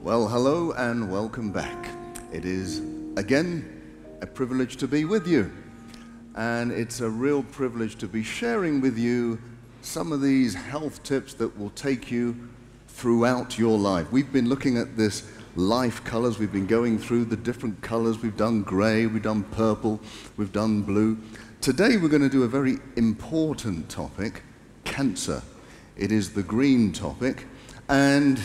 Well, hello and welcome back. It is, again, a privilege to be with you. And it's a real privilege to be sharing with you some of these health tips that will take you throughout your life. We've been looking at this life colors. We've been going through the different colors. We've done gray, we've done purple, we've done blue. Today we're going to do a very important topic, cancer. It is the green topic, and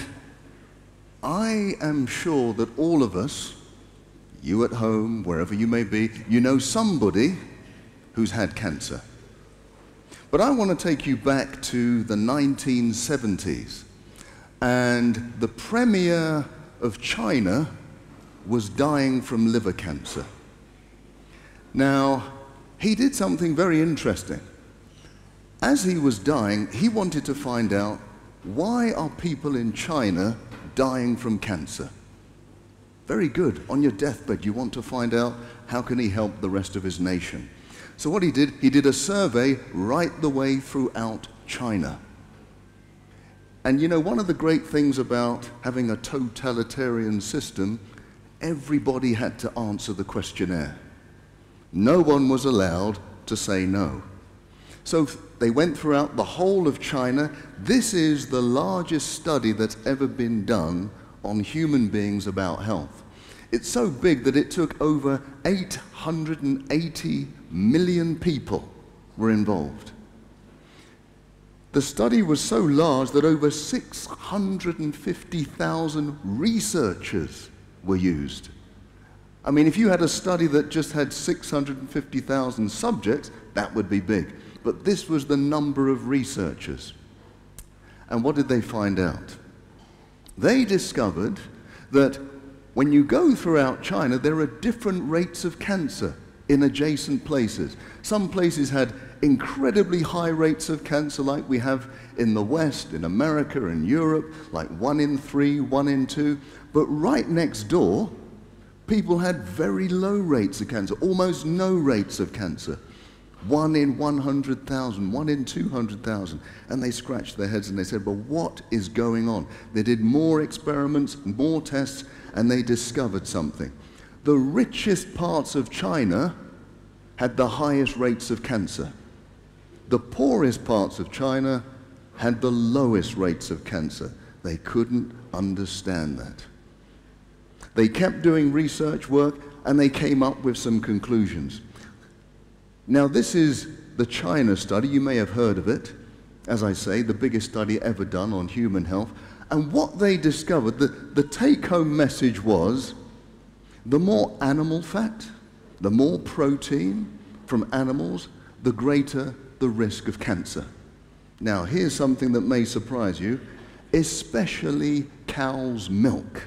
I am sure that all of us, you at home, wherever you may be, you know somebody who's had cancer. But I want to take you back to the 1970s, and the Premier of China was dying from liver cancer. Now, he did something very interesting. As he was dying, he wanted to find out, why are people in China dying from cancer? Very good. On your deathbed, you want to find out how can he help the rest of his nation. So what he did a survey right the way throughout China. And you know, one of the great things about having a totalitarian system, everybody had to answer the questionnaire. No one was allowed to say no. So they went throughout the whole of China. This is the largest study that's ever been done on human beings about health. It's so big that it took over 880 million people were involved. The study was so large that over 650,000 researchers were used. I mean, if you had a study that just had 650,000 subjects, that would be big. But this was the number of researchers. And what did they find out? They discovered that when you go throughout China, there are different rates of cancer in adjacent places. Some places had incredibly high rates of cancer like we have in the West, in America, in Europe, like 1 in 3, 1 in 2. But right next door, people had very low rates of cancer, almost no rates of cancer. 1 in 100,000, 1 in 200,000. And they scratched their heads and they said, well, what is going on? They did more experiments, more tests, and they discovered something. The richest parts of China had the highest rates of cancer. The poorest parts of China had the lowest rates of cancer. They couldn't understand that. They kept doing research work and they came up with some conclusions. Now, this is the China study. You may have heard of it. As I say, the biggest study ever done on human health. And what they discovered, the take-home message was, the more animal fat, the more protein from animals, the greater the risk of cancer. Now, here's something that may surprise you, especially cow's milk.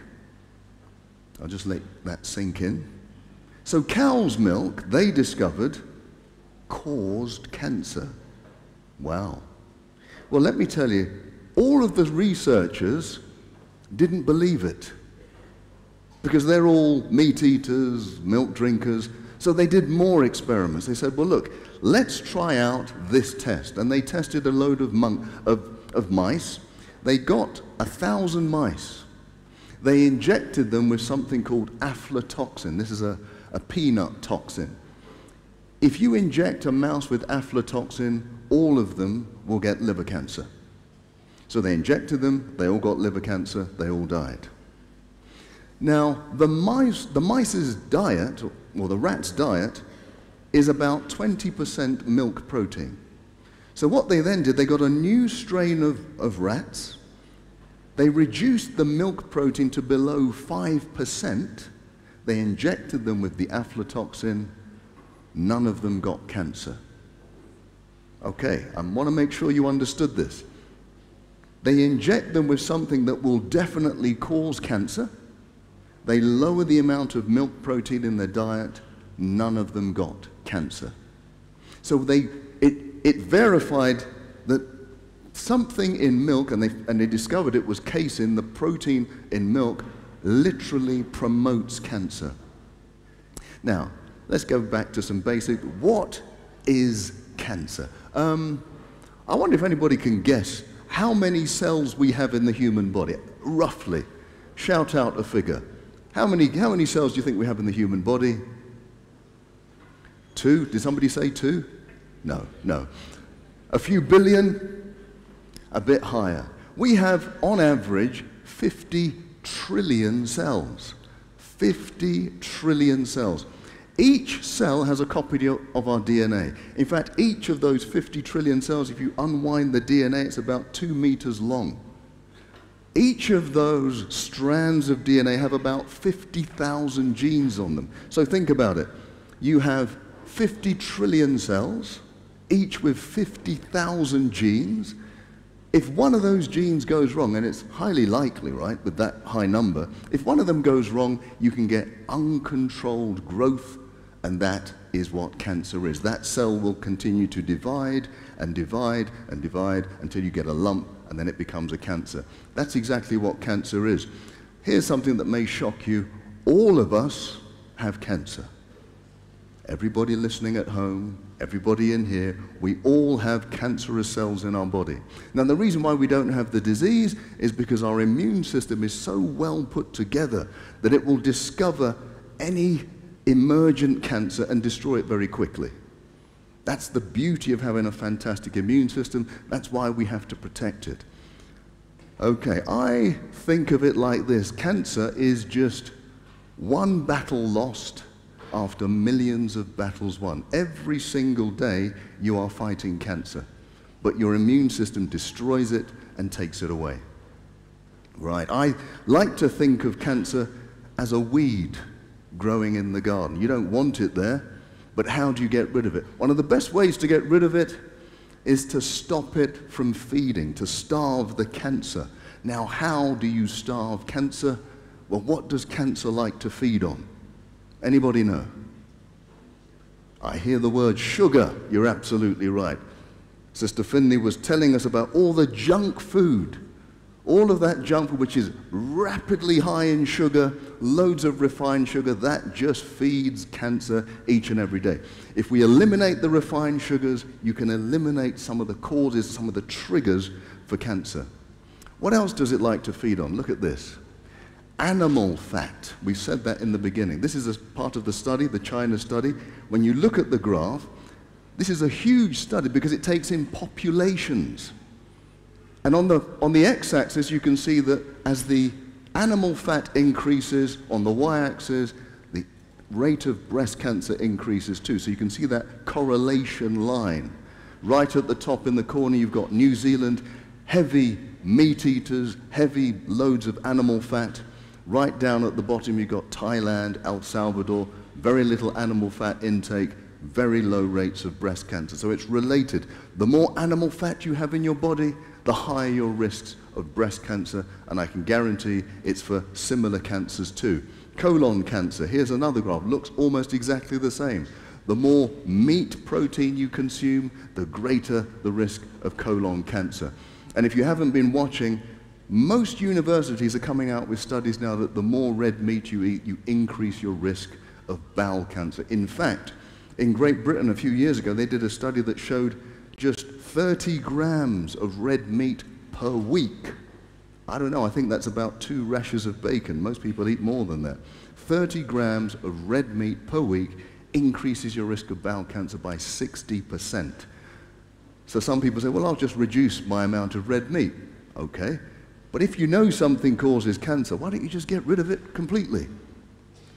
I'll just let that sink in. So cow's milk, they discovered, caused cancer. Wow. Well, let me tell you, all of the researchers didn't believe it because they're all meat eaters, milk drinkers. So they did more experiments. They said, well, look, let's try out this test. And they tested a load of mice. They got 1,000 mice. They injected them with something called aflatoxin. This is a peanut toxin. If you inject a mouse with aflatoxin, all of them will get liver cancer. So they injected them, they all got liver cancer, they all died. Now, the mice's diet, or the rat's diet, is about 20% milk protein. So what they then did, they got a new strain of rats. They reduced the milk protein to below 5%. They injected them with the aflatoxin. None of them got cancer. Okay, I want to make sure you understood this. They inject them with something that will definitely cause cancer. They lower the amount of milk protein in their diet. None of them got cancer. So it verified that something in milk, and they discovered it was casein, the protein in milk, literally promotes cancer. Now, let's go back to some basic. What is cancer? I wonder if anybody can guess how many cells we have in the human body, roughly. Shout out a figure. How many cells do you think we have in the human body? 2? Did somebody say 2? No. A few billion? A bit higher. We have, on average, 50 trillion cells. 50 trillion cells. Each cell has a copy of our DNA. In fact, each of those 50 trillion cells, if you unwind the DNA, it's about 2 meters long. Each of those strands of DNA have about 50,000 genes on them. So think about it. You have 50 trillion cells, each with 50,000 genes. If one of those genes goes wrong, and it's highly likely, right, with that high number, if one of them goes wrong, you can get uncontrolled growth, and that is what cancer is. That cell will continue to divide and divide and divide until you get a lump, and then it becomes a cancer. That's exactly what cancer is. Here's something that may shock you. All of us have cancer. Everybody listening at home, everybody in here, we all have cancerous cells in our body. Now, the reason why we don't have the disease is because our immune system is so well put together that it will discover any emergent cancer and destroy it very quickly. That's the beauty of having a fantastic immune system. That's why we have to protect it. Okay, I think of it like this. Cancer is just one battle lost after millions of battles won. Every single day you are fighting cancer, but your immune system destroys it and takes it away. Right, I like to think of cancer as a weed growing in the garden. You don't want it there, but how do you get rid of it? One of the best ways to get rid of it is to stop it from feeding, to starve the cancer. Now, how do you starve cancer? Well, what does cancer like to feed on? Anybody know? I hear the word sugar. You're absolutely right. Sister Finley was telling us about all the junk food, all of that junk food which is rapidly high in sugar, loads of refined sugar, that just feeds cancer each and every day. If we eliminate the refined sugars, you can eliminate some of the causes, some of the triggers for cancer. What else does it like to feed on? Look at this. Animal fat. We said that in the beginning. This is a part of the study, the China study. When you look at the graph, this is a huge study because it takes in populations. And on the x-axis, you can see that as the animal fat increases, on the y-axis, the rate of breast cancer increases too. So you can see that correlation line. Right at the top in the corner, you've got New Zealand, heavy meat eaters, heavy loads of animal fat. Right down at the bottom, you've got Thailand, El Salvador, very little animal fat intake, very low rates of breast cancer. So it's related. The more animal fat you have in your body, the higher your risks of breast cancer, and I can guarantee it's for similar cancers too. Colon cancer, here's another graph, looks almost exactly the same. The more meat protein you consume, the greater the risk of colon cancer. And if you haven't been watching, most universities are coming out with studies now that the more red meat you eat, you increase your risk of bowel cancer. In fact, in Great Britain a few years ago, they did a study that showed just 30 grams of red meat per week. I don't know, I think that's about 2 rashers of bacon. Most people eat more than that. 30 grams of red meat per week increases your risk of bowel cancer by 60%. So some people say, well, I'll just reduce my amount of red meat. Okay, but if you know something causes cancer, why don't you just get rid of it completely?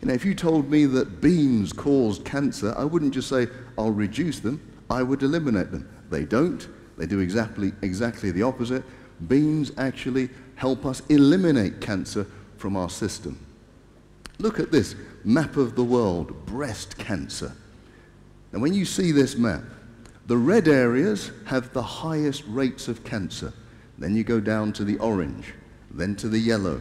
You know, if you told me that beans caused cancer, I wouldn't just say, I'll reduce them, I would eliminate them. They don't. They do exactly the opposite. Beans actually help us eliminate cancer from our system. Look at this map of the world, breast cancer. Now, when you see this map, the red areas have the highest rates of cancer. Then you go down to the orange, then to the yellow,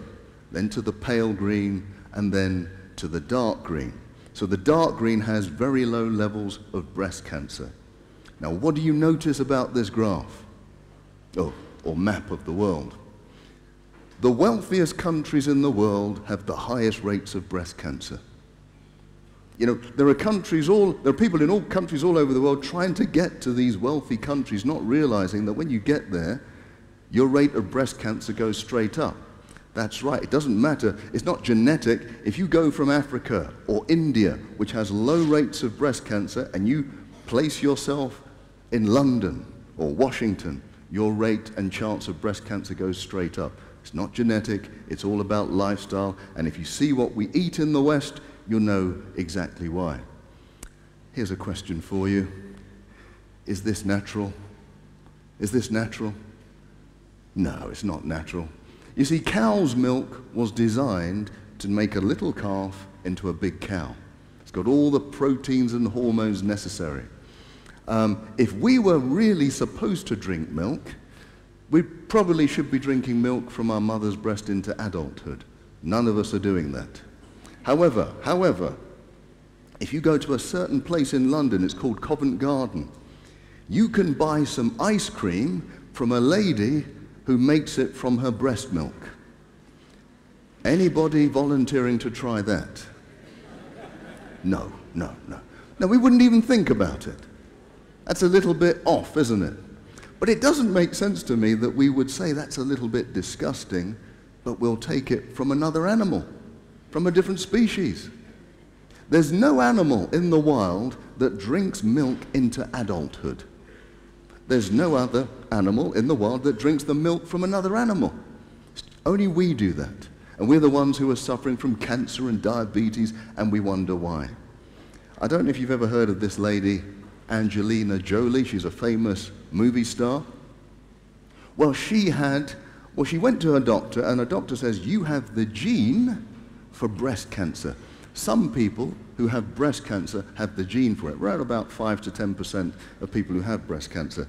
then to the pale green, and then to the dark green. So the dark green has very low levels of breast cancer. Now, what do you notice about this graph? Or map of the world? The wealthiest countries in the world have the highest rates of breast cancer. You know, there are people in all countries all over the world trying to get to these wealthy countries, not realizing that when you get there, your rate of breast cancer goes straight up. That's right, it doesn't matter. It's not genetic. If you go from Africa or India, which has low rates of breast cancer, and you place yourself in London or Washington, your rate and chance of breast cancer goes straight up. It's not genetic, it's all about lifestyle, and if you see what we eat in the West, you'll know exactly why. Here's a question for you. Is this natural? Is this natural? No, it's not natural. You see, cow's milk was designed to make a little calf into a big cow. It's got all the proteins and hormones necessary. If we were really supposed to drink milk, we probably should be drinking milk from our mother's breast into adulthood. None of us are doing that. However, if you go to a certain place in London, it's called Covent Garden, you can buy some ice cream from a lady who makes it from her breast milk. Anybody volunteering to try that? No. No, we wouldn't even think about it. That's a little bit off, isn't it? But it doesn't make sense to me that we would say that's a little bit disgusting, but we'll take it from another animal, from a different species. There's no animal in the wild that drinks milk into adulthood. There's no other animal in the world that drinks the milk from another animal. Only we do that. And we're the ones who are suffering from cancer and diabetes, and we wonder why. I don't know if you've ever heard of this lady, Angelina Jolie. She's a famous movie star. Well, she went to her doctor, and her doctor says, you have the gene for breast cancer. Some people who have breast cancer have the gene for it. Around about 5 to 10% of people who have breast cancer.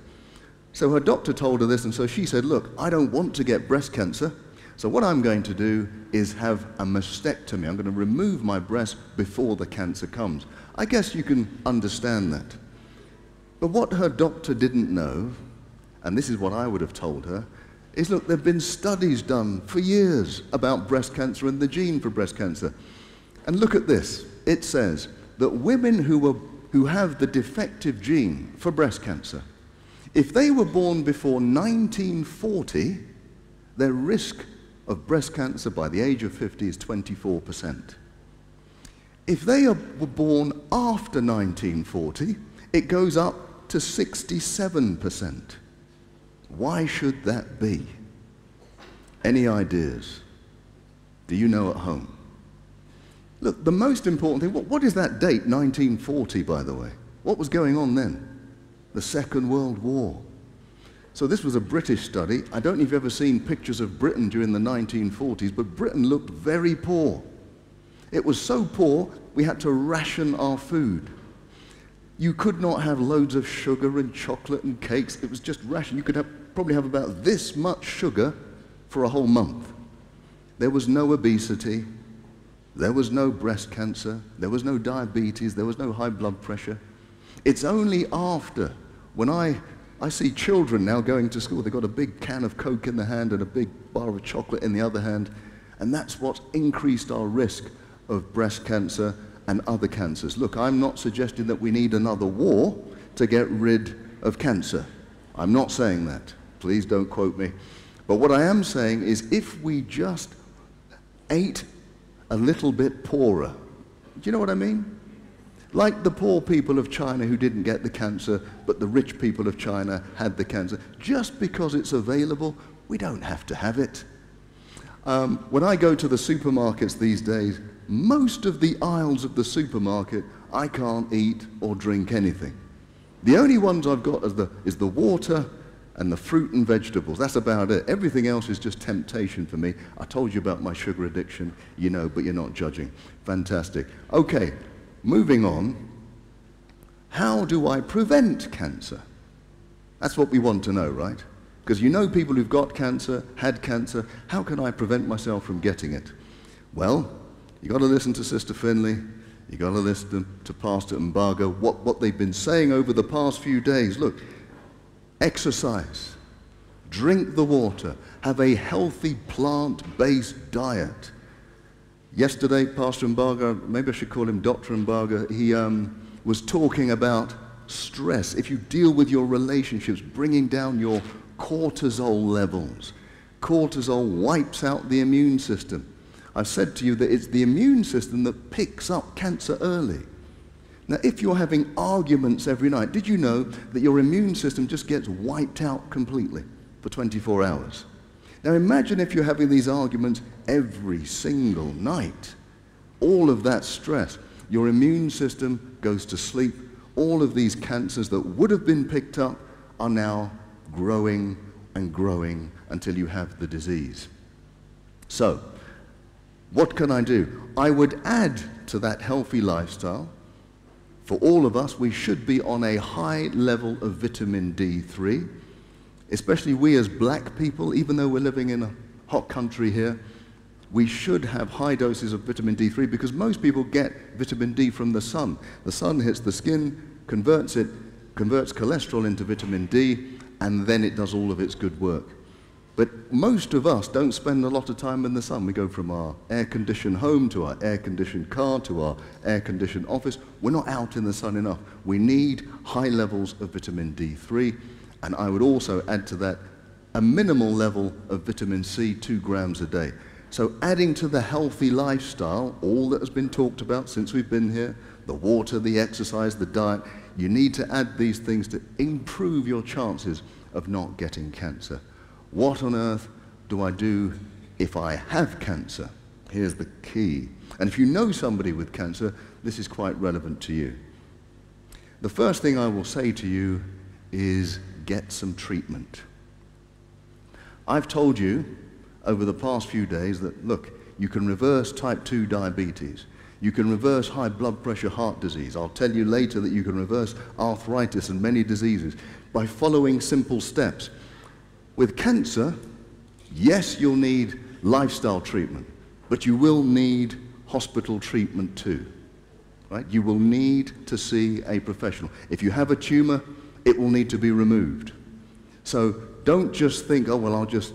So her doctor told her this, and so she said, look, I don't want to get breast cancer, so what I'm going to do is have a mastectomy. I'm going to remove my breast before the cancer comes. I guess you can understand that. But what her doctor didn't know, and this is what I would have told her, is look, there have been studies done for years about breast cancer and the gene for breast cancer. And look at this. It says that women who have the defective gene for breast cancer, if they were born before 1940, their risk of breast cancer by the age of 50 is 24%. If they were born after 1940, it goes up to 67%. Why should that be? Any ideas? Do you know at home? Look, the most important thing, what is that date, 1940, by the way? What was going on then? The Second World War. So this was a British study. I don't know if you've ever seen pictures of Britain during the 1940s, but Britain looked very poor. It was so poor, we had to ration our food. You could not have loads of sugar and chocolate and cakes. It was just ration. You could probably have about this much sugar for a whole month. There was no obesity. There was no breast cancer. There was no diabetes. There was no high blood pressure. It's only after, when I see children now going to school, they've got a big can of Coke in the hand and a big bar of chocolate in the other hand, and that's what's increased our risk of breast cancer and other cancers. Look, I'm not suggesting that we need another war to get rid of cancer. I'm not saying that. Please don't quote me. But what I am saying is if we just ate a little bit poorer, do you know what I mean? Like the poor people of China who didn't get the cancer, but the rich people of China had the cancer. Just because it's available, we don't have to have it. When I go to the supermarkets these days, most of the aisles of the supermarket, I can't eat or drink anything. The only ones I've got is the water and the fruit and vegetables. That's about it. Everything else is just temptation for me. I told you about my sugar addiction, you know, but you're not judging. Fantastic. Okay. Moving on, how do I prevent cancer? That's what we want to know, right? Because you know people who've got cancer, had cancer, how can I prevent myself from getting it? Well, you've got to listen to Sister Finley, you've got to listen to Pastor Mbaga, what they've been saying over the past few days. Look, exercise, drink the water, have a healthy plant-based diet. Yesterday, Pastor Mbaga, maybe I should call him Dr. Mbaga, he was talking about stress. If you deal with your relationships, bringing down your cortisol levels, Cortisol wipes out the immune system. I've said to you that it's the immune system that picks up cancer early. Now, if you're having arguments every night, did you know that your immune system just gets wiped out completely for 24 hours? Now, imagine if you're having these arguments every single night. All of that stress, your immune system goes to sleep. All of these cancers that would have been picked up are now growing and growing until you have the disease. So, what can I do? I would add to that healthy lifestyle. For all of us, we should be on a high level of vitamin D3, especially we as black people, even though we're living in a hot country here, we should have high doses of vitamin D3 because most people get vitamin D from the sun. The sun hits the skin, converts cholesterol into vitamin D, and then it does all of its good work. But most of us don't spend a lot of time in the sun. We go from our air-conditioned home to our air-conditioned car to our air-conditioned office. We're not out in the sun enough. We need high levels of vitamin D3, and I would also add to that a minimal level of vitamin C, 2 grams a day. So adding to the healthy lifestyle, all that has been talked about since we've been here, the water, the exercise, the diet, you need to add these things to improve your chances of not getting cancer. What on earth do I do if I have cancer? Here's the key. And if you know somebody with cancer, this is quite relevant to you. The first thing I will say to you is get some treatment. I've told you over the past few days that, look, you can reverse type 2 diabetes. You can reverse high blood pressure, heart disease. I'll tell you later that you can reverse arthritis and many diseases by following simple steps. With cancer, yes, you'll need lifestyle treatment, but you will need hospital treatment too, right? You will need to see a professional. If you have a tumor, it will need to be removed. So don't just think, oh, well, I'll just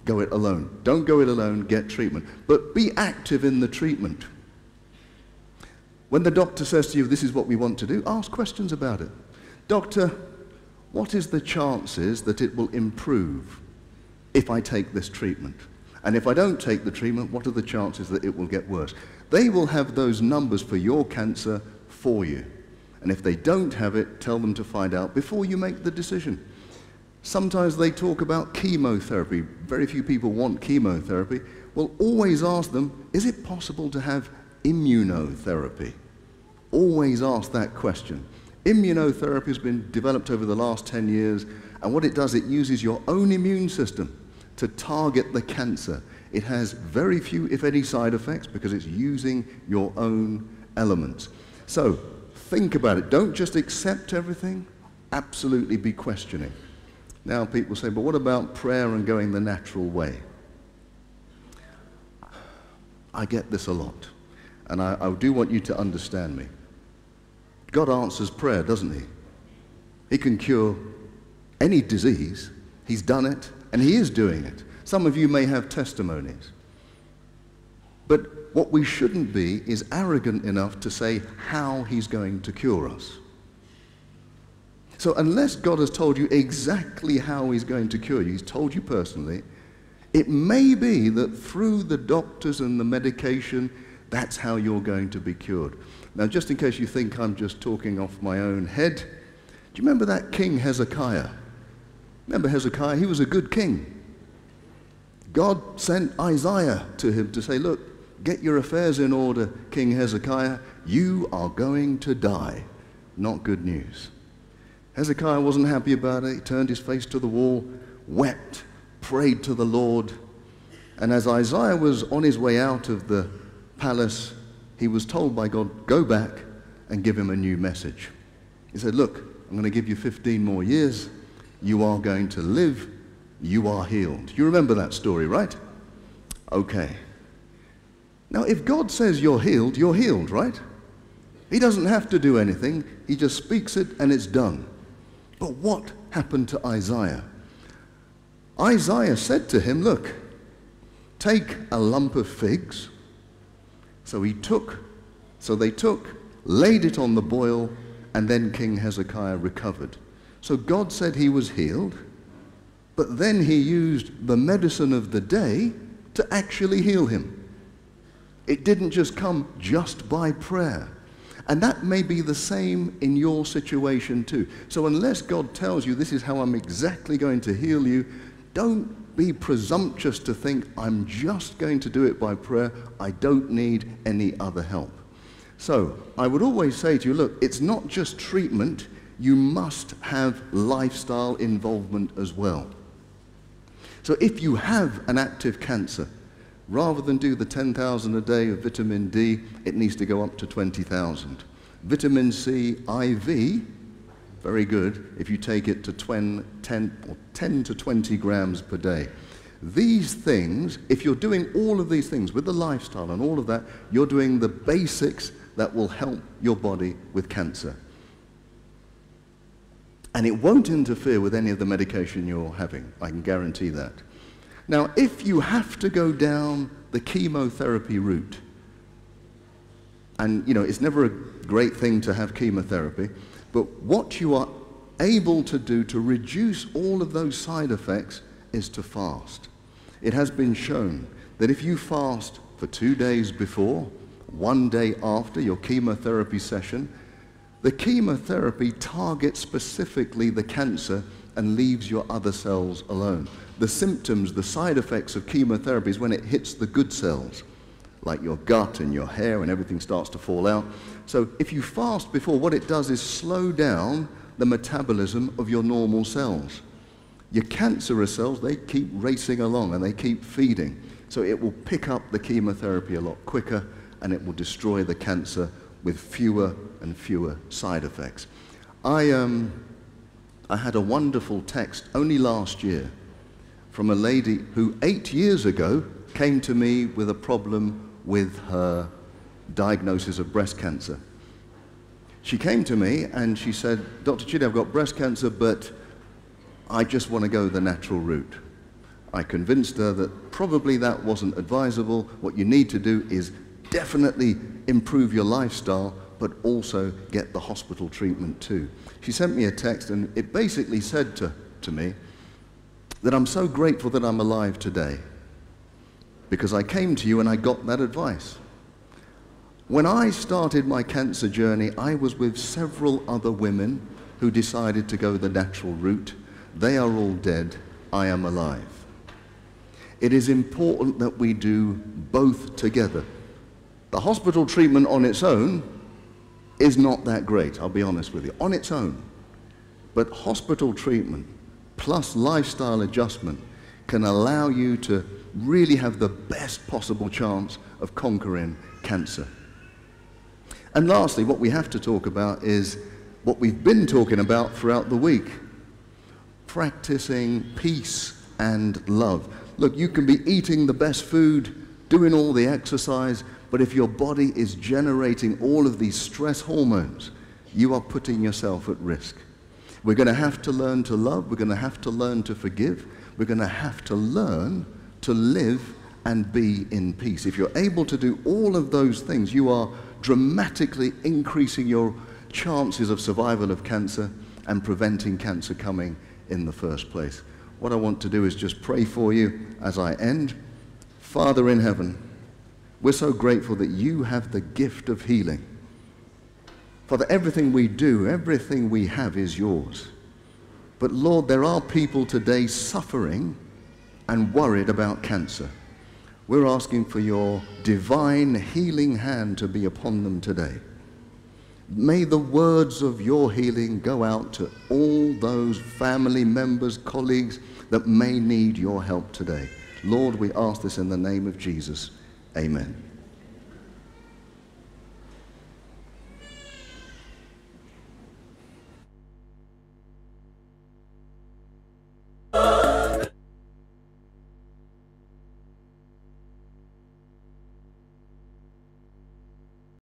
go it alone. Don't go it alone, get treatment. But be active in the treatment. When the doctor says to you, this is what we want to do, ask questions about it. Doctor, what is the chances that it will improve if I take this treatment? And if I don't take the treatment, what are the chances that it will get worse? They will have those numbers for your cancer for you. And if they don't have it, tell them to find out before you make the decision. Sometimes they talk about chemotherapy. Very few people want chemotherapy. Well, always ask them, is it possible to have immunotherapy? Always ask that question. Immunotherapy has been developed over the last 10 years, and what it does, it uses your own immune system to target the cancer. It has very few, if any, side effects because it's using your own elements. So think about it. Don't just accept everything. Absolutely be questioning. Now people say, but what about prayer and going the natural way? I get this a lot, and I do want you to understand me. God answers prayer, doesn't he? He can cure any disease. He's done it, and he is doing it. Some of you may have testimonies. But what we shouldn't be is arrogant enough to say how he's going to cure us. So unless God has told you exactly how he's going to cure you, he's told you personally, it may be that through the doctors and the medication, that's how you're going to be cured. Now, just in case you think I'm just talking off my own head, do you remember that king Hezekiah? Remember Hezekiah? He was a good king. God sent Isaiah to him to say, look, get your affairs in order, King Hezekiah. You are going to die. Not good news. Hezekiah wasn't happy about it. He turned his face to the wall, wept, prayed to the Lord. And as Isaiah was on his way out of the palace, he was told by God, go back and give him a new message. He said, look, I'm going to give you 15 more years. You are going to live. You are healed. You remember that story, right? Okay. Now, if God says you're healed, right? He doesn't have to do anything. He just speaks it and it's done. But what happened to Isaiah? Isaiah said to him, look, take a lump of figs. So they took, laid it on the boil, and then King Hezekiah recovered. So God said he was healed, But then he used the medicine of the day to actually heal him. It didn't just come just by prayer. And that may be the same in your situation too. So unless God tells you this is how I'm exactly going to heal you, don't be presumptuous to think I'm just going to do it by prayer. I don't need any other help. So I would always say to you, look, it's not just treatment. You must have lifestyle involvement as well. So if you have an active cancer, rather than do the 10,000 a day of vitamin D, it needs to go up to 20,000. Vitamin C IV, very good if you take it to 10 to 20 grams per day. These things, if you're doing all of these things with the lifestyle and all of that, you're doing the basics that will help your body with cancer. And it won't interfere with any of the medication you're having, I can guarantee that. Now, if you have to go down the chemotherapy route, and it's never a great thing to have chemotherapy, but what you are able to do to reduce all of those side effects is to fast. It has been shown that if you fast for 2 days before, 1 day after your chemotherapy session, the chemotherapy targets specifically the cancer and leaves your other cells alone. The symptoms, the side effects of chemotherapy is when it hits the good cells, like your gut and your hair, and everything starts to fall out. So if you fast before, what it does is slow down the metabolism of your normal cells. Your cancerous cells, they keep racing along and they keep feeding. So it will pick up the chemotherapy a lot quicker, and it will destroy the cancer with fewer and fewer side effects. I had a wonderful text only last year from a lady who 8 years ago came to me with a problem with her diagnosis of breast cancer. She came to me and she said, Dr. Chidi, I've got breast cancer, but I just want to go the natural route. I convinced her that probably that wasn't advisable. What you need to do is definitely improve your lifestyle, but also get the hospital treatment too. She sent me a text, and it basically said to me that I'm so grateful that I'm alive today because I came to you and I got that advice. When I started my cancer journey, I was with several other women who decided to go the natural route. They are all dead. I am alive. It is important that we do both together. The hospital treatment on its own is not that great, I'll be honest with you, on its own. But hospital treatment plus lifestyle adjustment can allow you to really have the best possible chance of conquering cancer. And lastly, what we have to talk about is what we've been talking about throughout the week: practicing peace and love. Look, you can be eating the best food, doing all the exercise, but if your body is generating all of these stress hormones, you are putting yourself at risk. We're going to have to learn to love. We're going to have to learn to forgive. We're going to have to learn to live and be in peace. If you're able to do all of those things, you are dramatically increasing your chances of survival of cancer and preventing cancer coming in the first place. What I want to do is just pray for you as I end. Father in heaven, we're so grateful that you have the gift of healing. Father, everything we do, everything we have is yours. But Lord, there are people today suffering and worried about cancer. We're asking for your divine healing hand to be upon them today. May the words of your healing go out to all those family members, colleagues that may need your help today. Lord, we ask this in the name of Jesus. Amen.